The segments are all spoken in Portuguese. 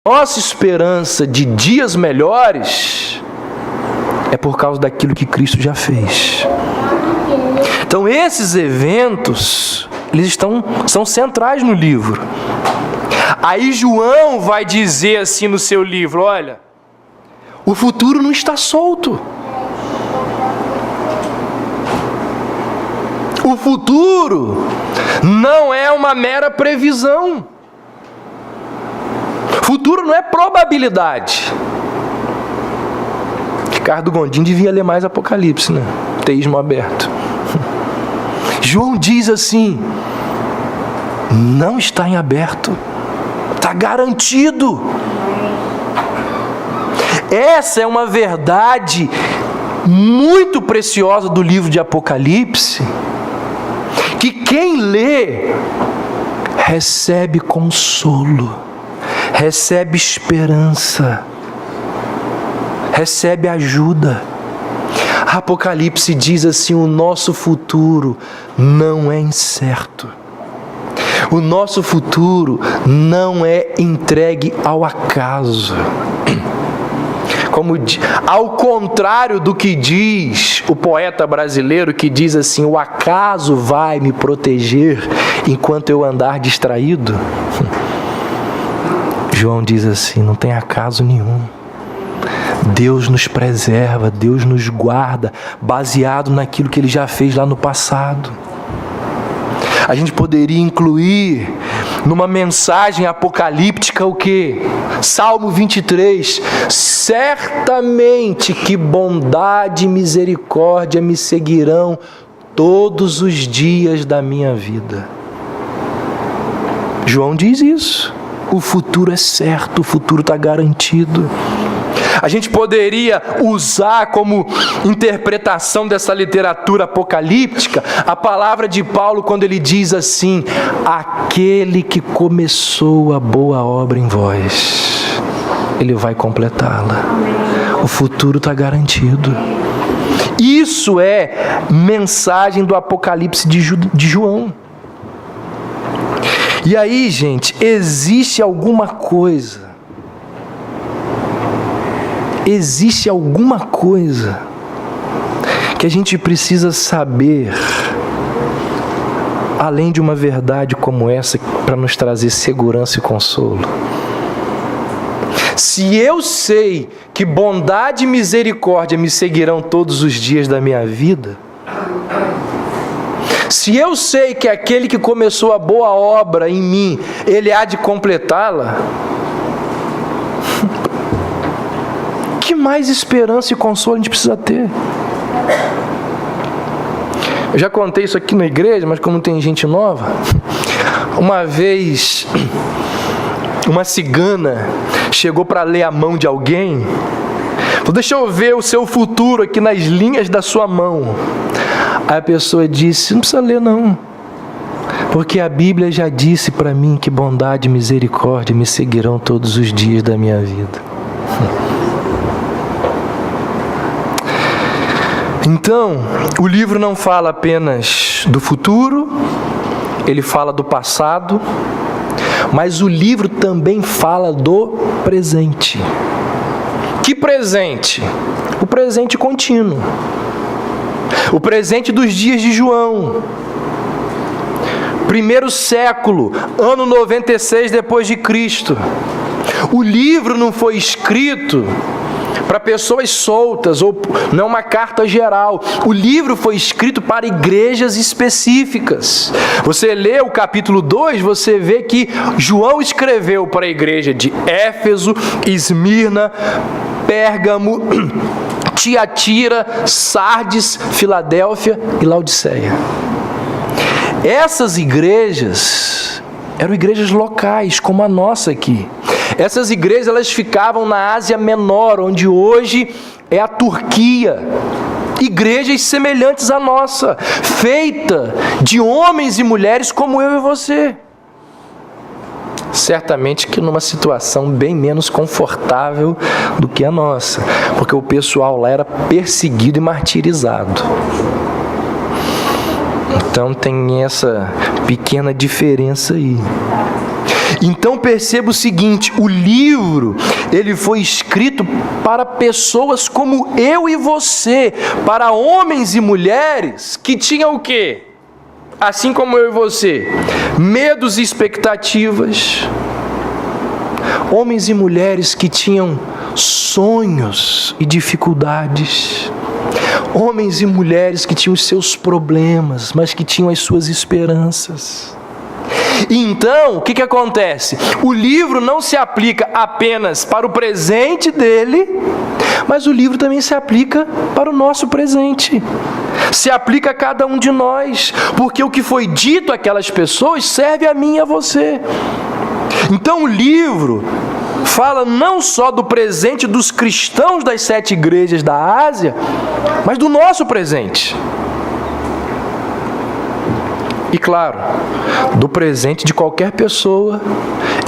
nossa esperança de dias melhores é por causa daquilo que Cristo já fez. Então esses eventos, eles são centrais no livro. Aí João vai dizer assim no seu livro, olha, o futuro não está solto. O futuro não é uma mera previsão. Futuro não é probabilidade. Ricardo Gondim devia ler mais Apocalipse, né? Teísmo aberto. João diz assim, não está em aberto, está garantido. Essa é uma verdade muito preciosa do livro de Apocalipse, que quem lê recebe consolo, recebe esperança, recebe ajuda. Apocalipse diz assim, o nosso futuro não é incerto. O nosso futuro não é entregue ao acaso. Ao contrário do que diz o poeta brasileiro, que diz assim, o acaso vai me proteger enquanto eu andar distraído. João diz assim, não tem acaso nenhum. Deus nos preserva, Deus nos guarda, baseado naquilo que Ele já fez lá no passado. A gente poderia incluir numa mensagem apocalíptica o quê? Salmo 23, certamente que bondade e misericórdia me seguirão todos os dias da minha vida. João diz isso, o futuro é certo, o futuro está garantido. A gente poderia usar como interpretação dessa literatura apocalíptica a palavra de Paulo quando ele diz assim, aquele que começou a boa obra em vós, ele vai completá-la. O futuro está garantido. Isso é mensagem do Apocalipse de João. E aí, gente, existe alguma coisa que a gente precisa saber, além de uma verdade como essa, para nos trazer segurança e consolo. Se eu sei que bondade e misericórdia me seguirão todos os dias da minha vida, se eu sei que aquele que começou a boa obra em mim, ele há de completá-la, que mais esperança e consolo a gente precisa ter? Eu já contei isso aqui na igreja, mas como tem gente nova, uma vez uma cigana chegou para ler a mão de alguém, falou, deixa eu ver o seu futuro aqui nas linhas da sua mão. Aí a pessoa disse, não precisa ler não, porque a Bíblia já disse para mim que bondade e misericórdia me seguirão todos os dias da minha vida. Então, o livro não fala apenas do futuro, ele fala do passado, mas o livro também fala do presente. Que presente? O presente contínuo. O presente dos dias de João. Primeiro século, ano 96 depois de Cristo. O livro não foi escrito para pessoas soltas, ou não é uma carta geral. O livro foi escrito para igrejas específicas. Você lê o capítulo 2, você vê que João escreveu para a igreja de Éfeso, Esmirna, Pérgamo, Tiatira, Sardes, Filadélfia e Laodiceia. Essas igrejas eram igrejas locais, como a nossa aqui. Essas igrejas, elas ficavam na Ásia Menor, onde hoje é a Turquia. Igrejas semelhantes à nossa, feita de homens e mulheres como eu e você. Certamente que numa situação bem menos confortável do que a nossa, porque o pessoal lá era perseguido e martirizado. Então tem essa pequena diferença aí. Então perceba o seguinte: o livro, ele foi escrito para pessoas como eu e você, para homens e mulheres que tinham o quê? Assim como eu e você, medos e expectativas. Homens e mulheres que tinham sonhos e dificuldades. Homens e mulheres que tinham os seus problemas, mas que tinham as suas esperanças. Então, o que acontece? O livro não se aplica apenas para o presente dele, mas o livro também se aplica para o nosso presente. Se aplica a cada um de nós, porque o que foi dito àquelas pessoas serve a mim e a você. Então o livro fala não só do presente dos cristãos das 7 igrejas da Ásia, mas do nosso presente. E claro, do presente de qualquer pessoa,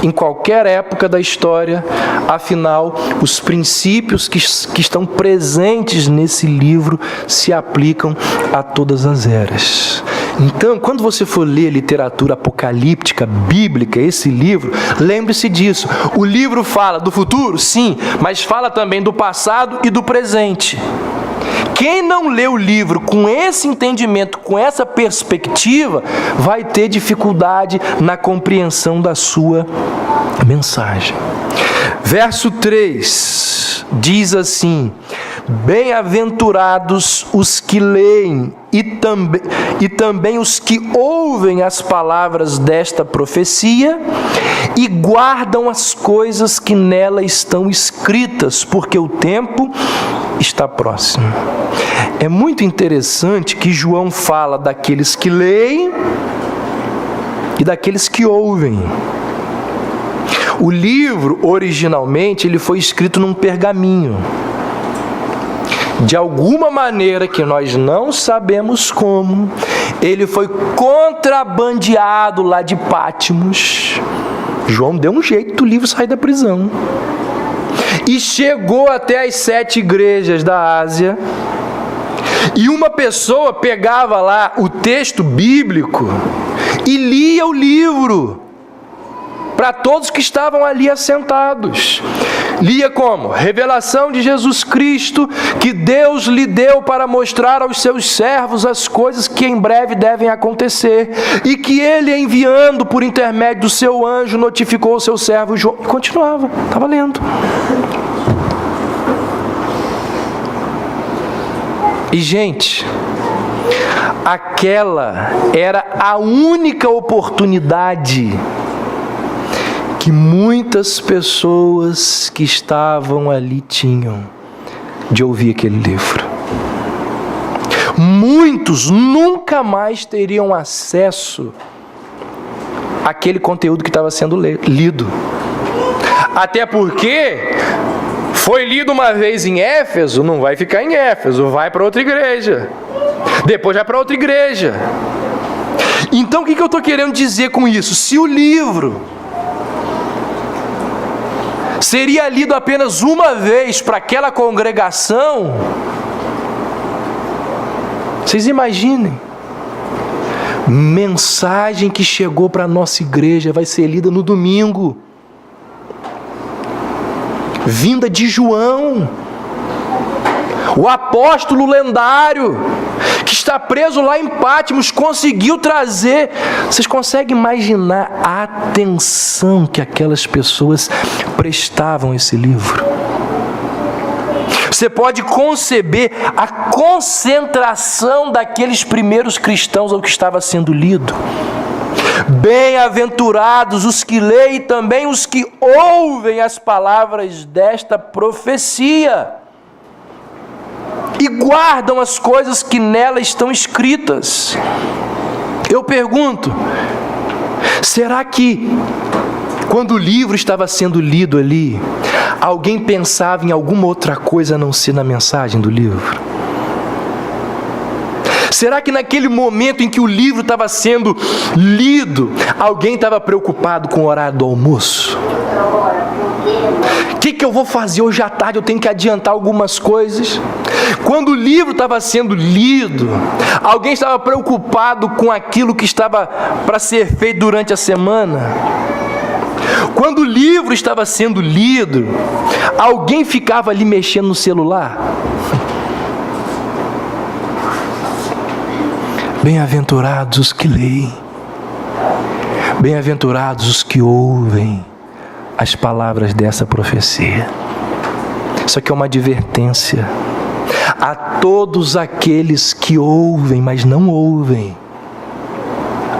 em qualquer época da história. Afinal, os princípios que estão presentes nesse livro se aplicam a todas as eras. Então, quando você for ler literatura apocalíptica, bíblica, esse livro, lembre-se disso. O livro fala do futuro? Sim, mas fala também do passado e do presente. Quem não lê o livro com esse entendimento, com essa perspectiva, vai ter dificuldade na compreensão da sua mensagem. Verso 3 diz assim: bem-aventurados os que leem e também os que ouvem as palavras desta profecia e guardam as coisas que nela estão escritas, porque o tempo está próximo. É muito interessante que João fala daqueles que leem e daqueles que ouvem. O livro, originalmente, ele foi escrito num pergaminho. De alguma maneira, que nós não sabemos como, ele foi contrabandeado lá de Pátimos. João deu um jeito do livro sair da prisão. E chegou até as 7 igrejas da Ásia. E uma pessoa pegava lá o texto bíblico e lia o livro para todos que estavam ali assentados. Lia como? Revelação de Jesus Cristo, que Deus lhe deu para mostrar aos seus servos as coisas que em breve devem acontecer, e que ele, enviando por intermédio do seu anjo, notificou o seu servo João. E continuava, estava lendo. E gente, aquela era a única oportunidade que muitas pessoas que estavam ali tinham de ouvir aquele livro. Muitos nunca mais teriam acesso àquele conteúdo que estava sendo lido. Até porque foi lido uma vez em Éfeso, não vai ficar em Éfeso, vai para outra igreja. Depois vai para outra igreja. Então o que eu estou querendo dizer com isso? Se o livro seria lido apenas uma vez para aquela congregação, vocês imaginem, mensagem que chegou para a nossa igreja vai ser lida no domingo, vinda de João, o apóstolo lendário, que está preso lá em Pátimos, conseguiu trazer. Vocês conseguem imaginar a atenção que aquelas pessoas prestavam a esse livro? Você pode conceber a concentração daqueles primeiros cristãos ao que estava sendo lido. Bem-aventurados os que leem e também os que ouvem as palavras desta profecia e guardam as coisas que nela estão escritas. Eu pergunto, será que quando o livro estava sendo lido ali, alguém pensava em alguma outra coisa a não ser na mensagem do livro? Será que naquele momento em que o livro estava sendo lido, alguém estava preocupado com o horário do almoço? O que eu vou fazer hoje à tarde? Eu tenho que adiantar algumas coisas. Quando o livro estava sendo lido, alguém estava preocupado com aquilo que estava para ser feito durante a semana? Quando o livro estava sendo lido, alguém ficava ali mexendo no celular? Bem-aventurados os que leem, bem-aventurados os que ouvem as palavras dessa profecia. Isso aqui é uma advertência a todos aqueles que ouvem, mas não ouvem.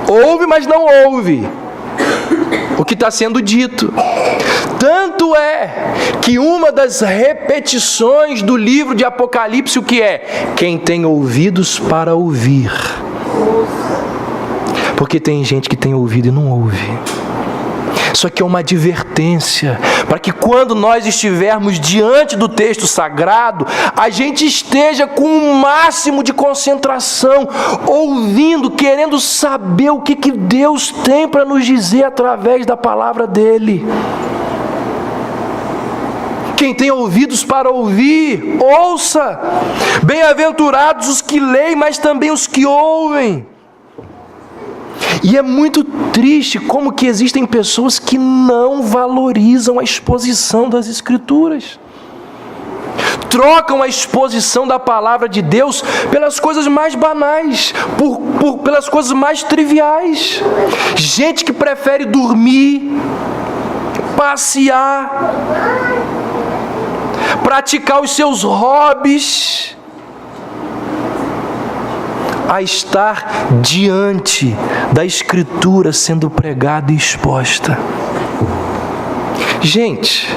Ouve, mas não ouve o que está sendo dito. Tanto é que uma das repetições do livro de Apocalipse, o que é? Quem tem ouvidos para ouvir. Porque tem gente que tem ouvido e não ouve. Isso aqui é uma advertência para que quando nós estivermos diante do texto sagrado, a gente esteja com o máximo de concentração, ouvindo, querendo saber o que Deus tem para nos dizer através da palavra dele. Quem tem ouvidos para ouvir, ouça. Bem-aventurados os que leem, mas também os que ouvem. E é muito triste como que existem pessoas que não valorizam a exposição das Escrituras. Trocam a exposição da palavra de Deus pelas coisas mais banais, pelas coisas mais triviais. Gente que prefere dormir, passear, praticar os seus hobbies, a estar diante da Escritura sendo pregada e exposta. Gente,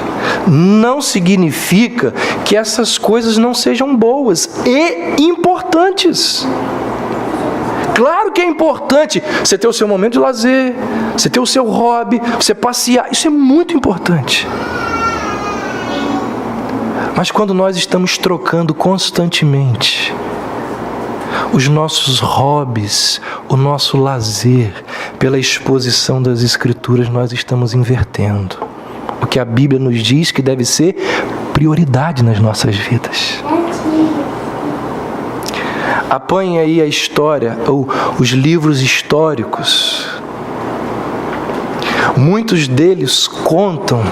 não significa que essas coisas não sejam boas e importantes. Claro que é importante você ter o seu momento de lazer, você ter o seu hobby, você passear, isso é muito importante. Mas quando nós estamos trocando constantemente os nossos hobbies, o nosso lazer, pela exposição das Escrituras, nós estamos invertendo o que a Bíblia nos diz que deve ser prioridade nas nossas vidas. Apanhe aí a história, ou os livros históricos. Muitos deles contam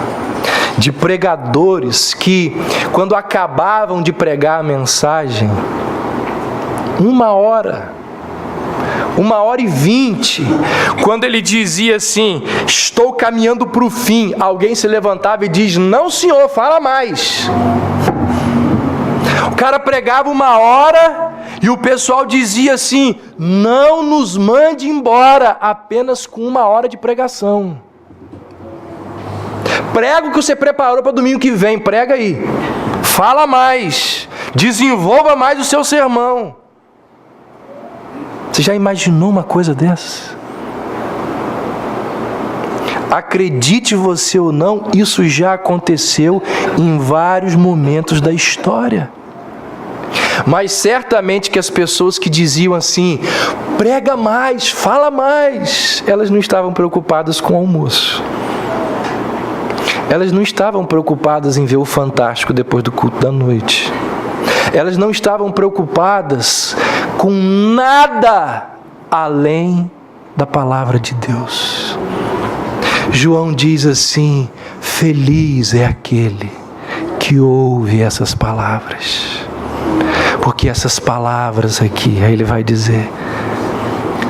de pregadores que, quando acabavam de pregar a mensagem, 1h e 20, quando ele dizia assim: estou caminhando para o fim, alguém se levantava e diz: não senhor, fala mais. O cara pregava 1 hora e o pessoal dizia assim: não nos mande embora apenas com 1 hora de pregação. Prega o que você preparou para domingo que vem, prega aí, fala mais, desenvolva mais o seu sermão. Você já imaginou uma coisa dessa? Acredite você ou não, isso já aconteceu em vários momentos da história. Mas certamente que as pessoas que diziam assim: prega mais, fala mais, elas não estavam preocupadas com o almoço. Elas não estavam preocupadas em ver o Fantástico depois do culto da noite. Elas não estavam preocupadas com nada além da palavra de Deus. João diz assim: feliz é aquele que ouve essas palavras. Porque essas palavras aqui, aí ele vai dizer,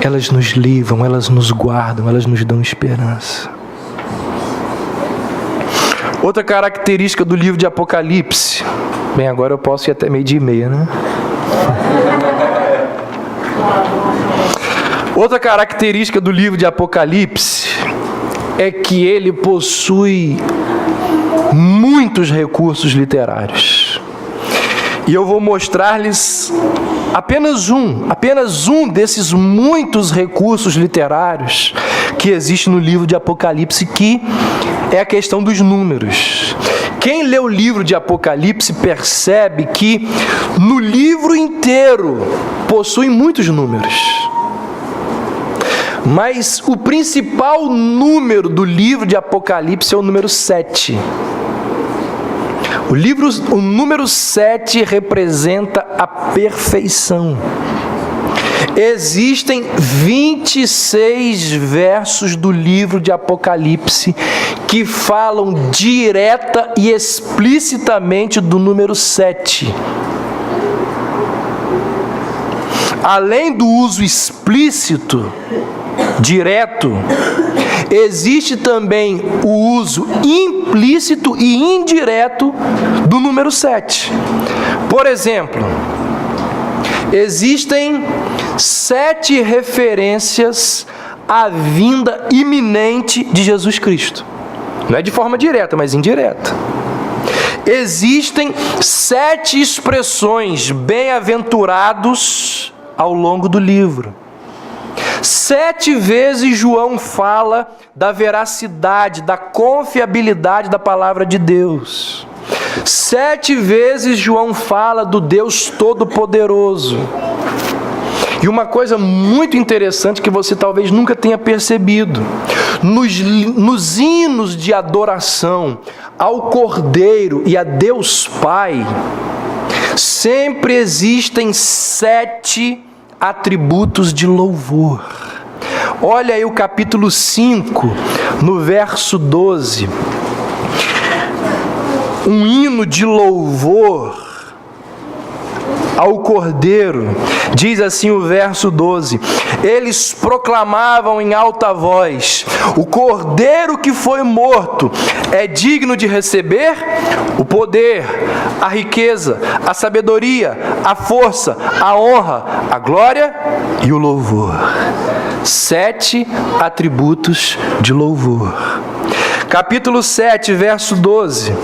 elas nos livram, elas nos guardam, elas nos dão esperança. Outra característica do livro de Apocalipse. Bem, agora eu posso ir até 12:30, né? Outra característica do livro de Apocalipse é que ele possui muitos recursos literários. E eu vou mostrar-lhes apenas um desses muitos recursos literários que existe no livro de Apocalipse, que é a questão dos números. Quem lê o livro de Apocalipse percebe que no livro inteiro possui muitos números. Mas o principal número do livro de Apocalipse é o número 7. O número 7 representa a perfeição. Existem 26 versos do livro de Apocalipse que falam direta e explicitamente do número 7. Além do uso explícito, direto, existe também o uso implícito e indireto do número 7. Por exemplo, existem 7 referências à vinda iminente de Jesus Cristo. Não é de forma direta, mas indireta. Existem 7 expressões bem-aventurados ao longo do livro. 7 vezes João fala da veracidade, da confiabilidade da palavra de Deus. 7 vezes João fala do Deus Todo-Poderoso. E uma coisa muito interessante que você talvez nunca tenha percebido: nos hinos de adoração ao Cordeiro e a Deus Pai, sempre existem 7 atributos de louvor. Olha aí o capítulo 5, no verso 12. Um hino de louvor ao Cordeiro. Diz assim o verso 12: eles proclamavam em alta voz: o Cordeiro que foi morto é digno de receber o poder, a riqueza, a sabedoria, a força, a honra, a glória e o louvor. 7 atributos de louvor. Capítulo 7, verso 12.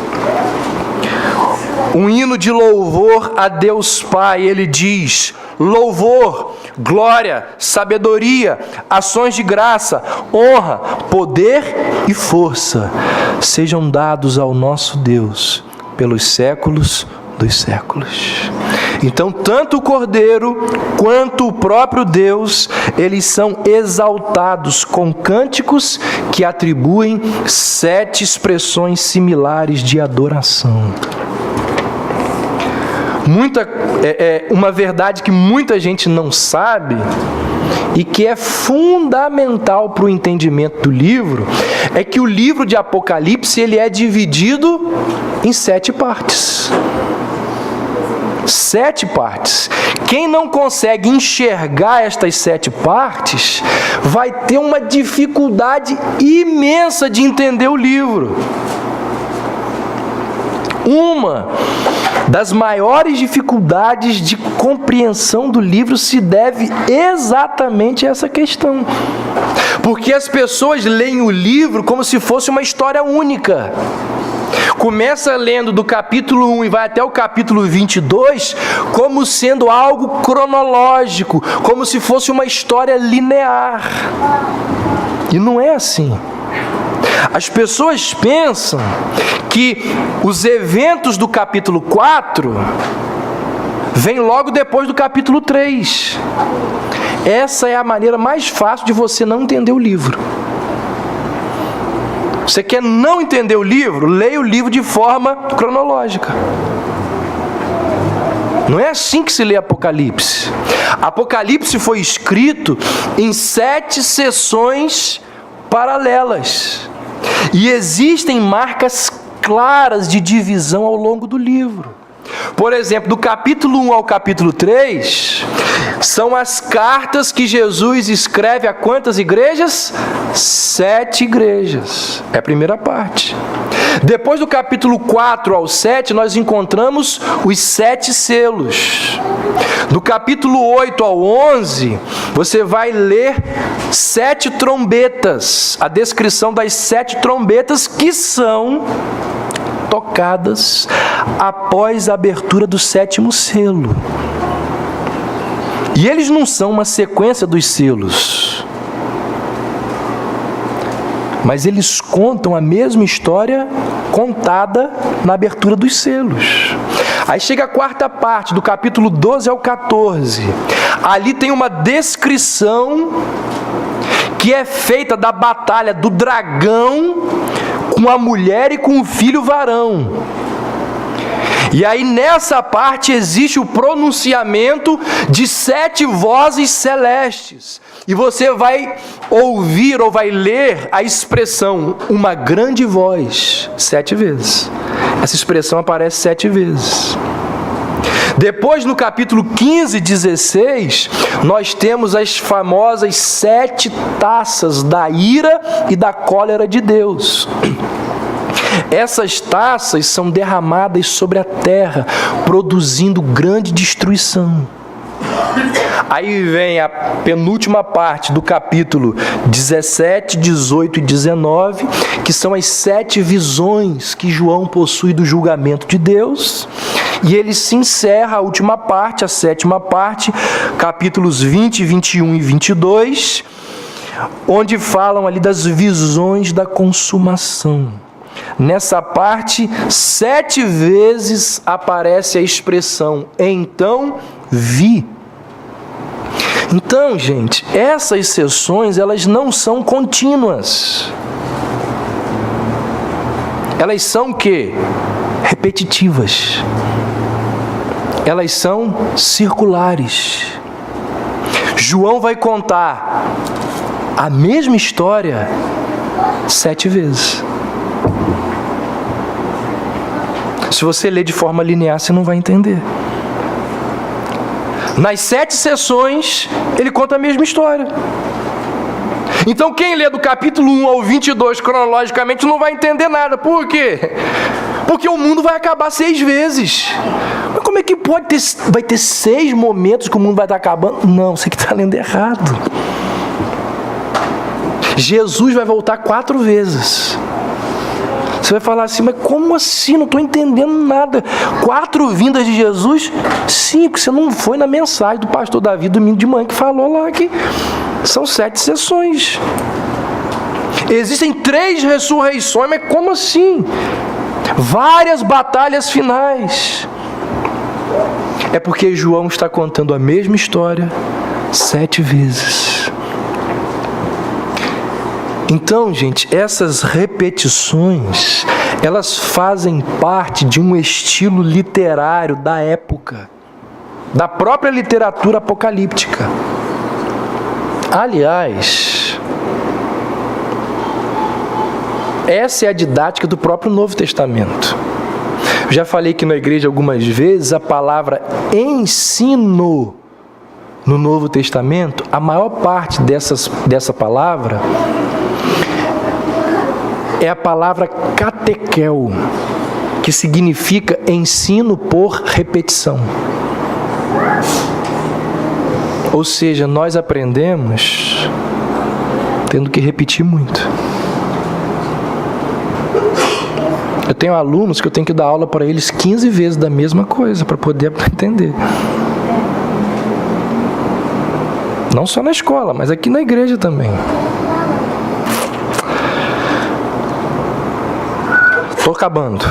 Um hino de louvor a Deus Pai. Ele diz: louvor, glória, sabedoria, ações de graça, honra, poder e força sejam dados ao nosso Deus pelos séculos dos séculos. Então, tanto o Cordeiro quanto o próprio Deus, eles são exaltados com cânticos que atribuem 7 expressões similares de adoração. Uma verdade que muita gente não sabe e que é fundamental para o entendimento do livro é que o livro de Apocalipse ele é dividido em 7 partes. 7 partes. Quem não consegue enxergar estas 7 partes vai ter uma dificuldade imensa de entender o livro. Uma das maiores dificuldades de compreensão do livro se deve exatamente a essa questão. Porque as pessoas leem o livro como se fosse uma história única. Começa lendo do capítulo 1 e vai até o capítulo 22 como sendo algo cronológico, como se fosse uma história linear. E não é assim. As pessoas pensam que os eventos do capítulo 4 vêm logo depois do capítulo 3. Essa é a maneira mais fácil de você não entender o livro. Você quer não entender o livro? Leia o livro de forma cronológica. Não é assim que se lê Apocalipse. Apocalipse foi escrito em 7 sessões paralelas. E existem marcas claras de divisão ao longo do livro. Por exemplo, do capítulo 1 ao capítulo 3, são as cartas que Jesus escreve a quantas igrejas? 7 igrejas. É a primeira parte. Depois do capítulo 4 ao 7, nós encontramos os 7 selos. Do capítulo 8 ao 11, você vai ler 7 trombetas. A descrição das 7 trombetas que são tocadas após a abertura do 7º selo. E eles não são uma sequência dos selos, mas eles contam a mesma história contada na abertura dos selos. Aí chega a 4ª parte, do capítulo 12 ao 14. Ali tem uma descrição que é feita da batalha do dragão com a mulher e com o filho varão. E aí nessa parte existe o pronunciamento de 7 vozes celestes. E você vai ouvir ou vai ler a expressão uma grande voz 7 vezes. Essa expressão aparece 7 vezes. Depois, no capítulo 15 e 16, nós temos as famosas 7 taças da ira e da cólera de Deus. Essas taças são derramadas sobre a terra, produzindo grande destruição. Aí vem a penúltima parte do capítulo 17, 18 e 19, que são as 7 visões que João possui do julgamento de Deus. E ele se encerra a última parte, a 7ª parte, capítulos 20, 21 e 22, onde falam ali das visões da consumação. Nessa parte, 7 vezes aparece a expressão, então vi. Então, gente, essas sessões, elas não são contínuas. Elas são o quê? Repetitivas. Elas são circulares. João vai contar a mesma história 7 vezes. Se você ler de forma linear, você não vai entender. Nas 7 sessões, ele conta a mesma história. Então, quem lê do capítulo 1 ao 22 cronologicamente não vai entender nada. Por quê? Porque o mundo vai acabar 6 vezes. Mas como é que pode ter? Vai ter 6 momentos que o mundo vai estar acabando? Não, você que está lendo errado. Jesus vai voltar 4 vezes. Você vai falar assim, mas como assim? Não estou entendendo nada. 4 vindas de Jesus? Sim, porque você não foi na mensagem do pastor Davi domingo de manhã que falou lá que são 7 sessões. Existem 3 ressurreições, mas como assim? Várias batalhas finais. É porque João está contando a mesma história 7 vezes. Então, gente, essas repetições, elas fazem parte de um estilo literário da época, da própria literatura apocalíptica. Aliás, essa é a didática do próprio Novo Testamento. Eu já falei aqui na igreja algumas vezes, a palavra ensino no Novo Testamento, a maior parte dessa palavra é a palavra catequel, que significa ensino por repetição. Ou seja, nós aprendemos tendo que repetir muito. Eu tenho alunos que eu tenho que dar aula para eles 15 vezes da mesma coisa para poder entender. Não só na escola, mas aqui na igreja também. Estou acabando.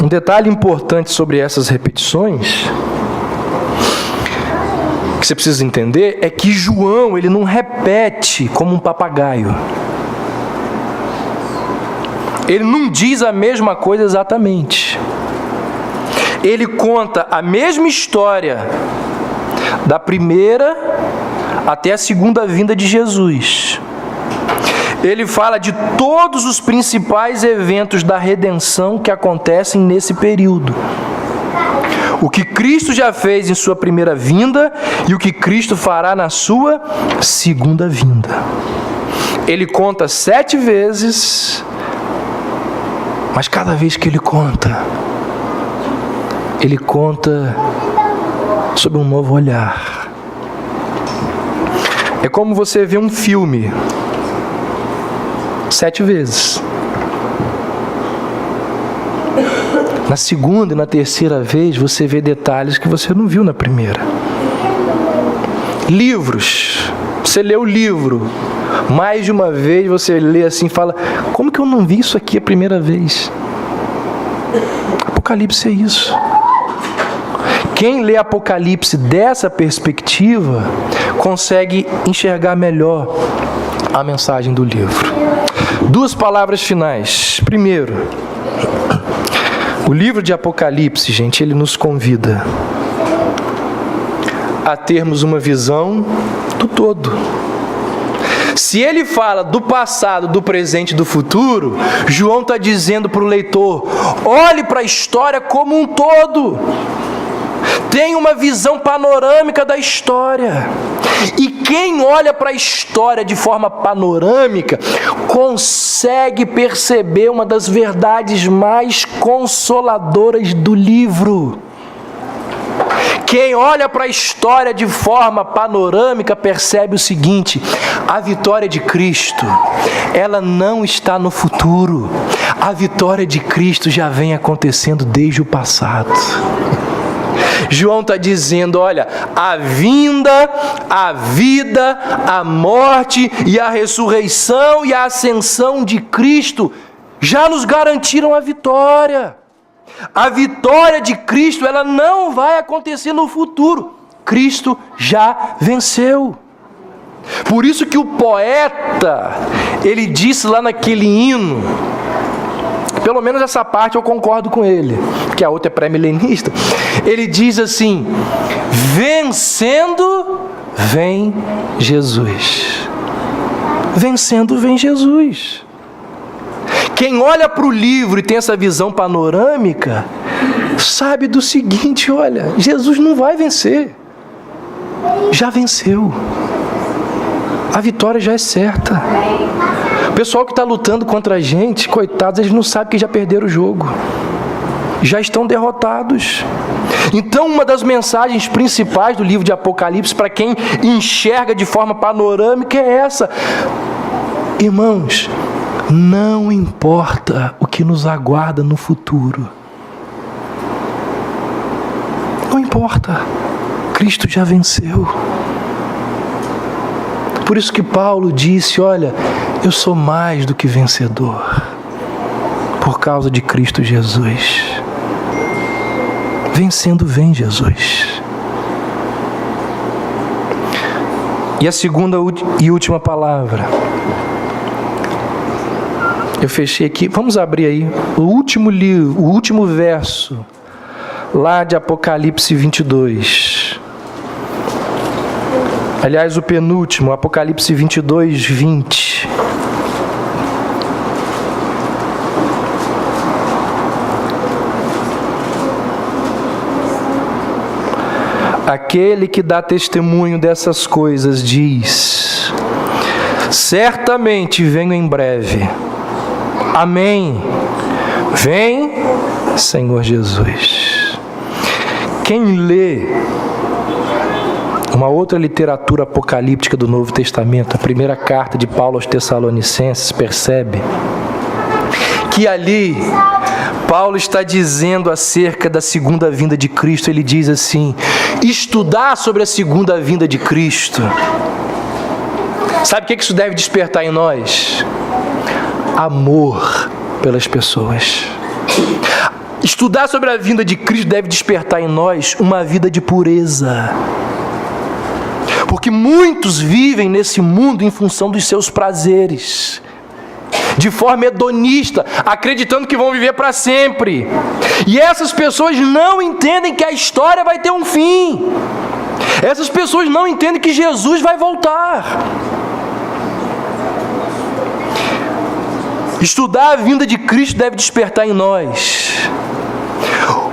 Um detalhe importante sobre essas repetições que você precisa entender é que João, ele não repete como um papagaio. Ele não diz a mesma coisa exatamente. Ele conta a mesma história da primeira até a segunda vinda de Jesus. Ele fala de todos os principais eventos da redenção que acontecem nesse período. O que Cristo já fez em sua primeira vinda e o que Cristo fará na sua segunda vinda. Ele conta 7 vezes, mas cada vez que ele conta sob um novo olhar. É como você vê um filme 7 vezes. Na segunda e na terceira vez você vê detalhes que você não viu na primeira. Livros. Você lê o livro mais de uma vez, você lê assim e fala, como que eu não vi isso aqui a primeira vez? Apocalipse é isso. Quem lê Apocalipse dessa perspectiva consegue enxergar melhor a mensagem do livro. 2 palavras finais. Primeiro, O livro de Apocalipse, gente, ele nos convida a termos uma visão do todo. Se ele fala do passado, do presente e do futuro, João está dizendo para o leitor: olhe para a história como um todo. Tenha uma visão panorâmica da história. E quem olha para a história de forma panorâmica consegue perceber uma das verdades mais consoladoras do livro. Quem olha para a história de forma panorâmica percebe o seguinte: a vitória de Cristo, ela não está no futuro. A vitória de Cristo já vem acontecendo desde o passado. João está dizendo: olha, a vinda, a vida, a morte e a ressurreição e a ascensão de Cristo já nos garantiram a vitória. A vitória de Cristo, ela não vai acontecer no futuro. Cristo já venceu. Por isso que o poeta, ele disse lá naquele hino, pelo menos essa parte eu concordo com ele, que a outra é pré-milenista. Ele diz assim: vencendo vem Jesus. Vencendo vem Jesus. Quem olha para o livro e tem essa visão panorâmica, sabe do seguinte: olha, Jesus não vai vencer. Já venceu. A vitória já é certa. O pessoal que está lutando contra a gente, coitados, eles não sabem que já perderam o jogo. Já estão derrotados. Então, uma das mensagens principais do livro de Apocalipse, para quem enxerga de forma panorâmica, é essa: irmãos, não importa o que nos aguarda no futuro. Não importa. Cristo já venceu. Por isso que Paulo disse: olha, eu sou mais do que vencedor, por causa de Cristo Jesus. Vencendo vem Jesus. E a segunda e última palavra. Eu fechei aqui, vamos abrir aí o último livro, o último verso, lá de Apocalipse 22. Aliás, o penúltimo, Apocalipse 22, 20. Aquele que dá testemunho dessas coisas diz: certamente venho em breve. Amém. Vem, Senhor Jesus. Quem lê uma outra literatura apocalíptica do Novo Testamento, a primeira carta de Paulo aos Tessalonicenses, percebe que ali Paulo está dizendo acerca da segunda vinda de Cristo. Ele diz assim: estudar sobre a segunda vinda de Cristo. Sabe o que isso deve despertar em nós? Amor pelas pessoas. Estudar sobre a vinda de Cristo deve despertar em nós uma vida de pureza. Porque muitos vivem nesse mundo em função dos seus prazeres, de forma hedonista, acreditando que vão viver para sempre. E essas pessoas não entendem que a história vai ter um fim. Essas pessoas não entendem que Jesus vai voltar. Estudar a vinda de Cristo deve despertar em nós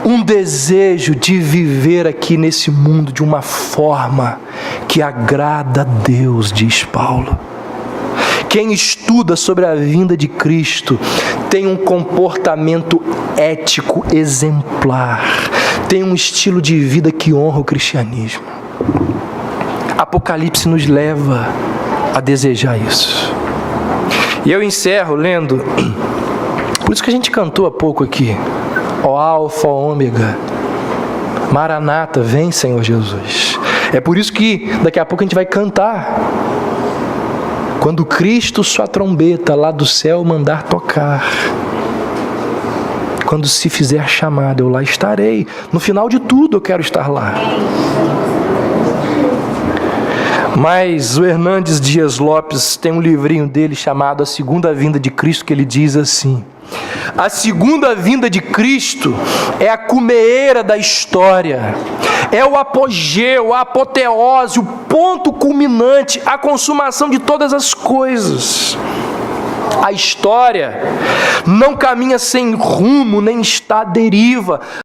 um desejo de viver aqui nesse mundo de uma forma que agrada a Deus, diz Paulo. Quem estuda sobre a vinda de Cristo tem um comportamento ético exemplar, tem um estilo de vida que honra o cristianismo. Apocalipse nos leva a desejar isso. E eu encerro lendo, por isso que a gente cantou há pouco aqui: ó Alfa, ó Ômega, Maranata, vem Senhor Jesus. É por isso que daqui a pouco a gente vai cantar: quando Cristo sua trombeta lá do céu mandar tocar, quando se fizer chamada, eu lá estarei. No final de tudo eu quero estar lá. Mas o Hernandes Dias Lopes tem um livrinho dele chamado A Segunda Vinda de Cristo, que ele diz assim: A segunda vinda de Cristo é a cumeira da história, é o apogeu, a apoteose, o ponto culminante, a consumação de todas as coisas. A história não caminha sem rumo, nem está à deriva.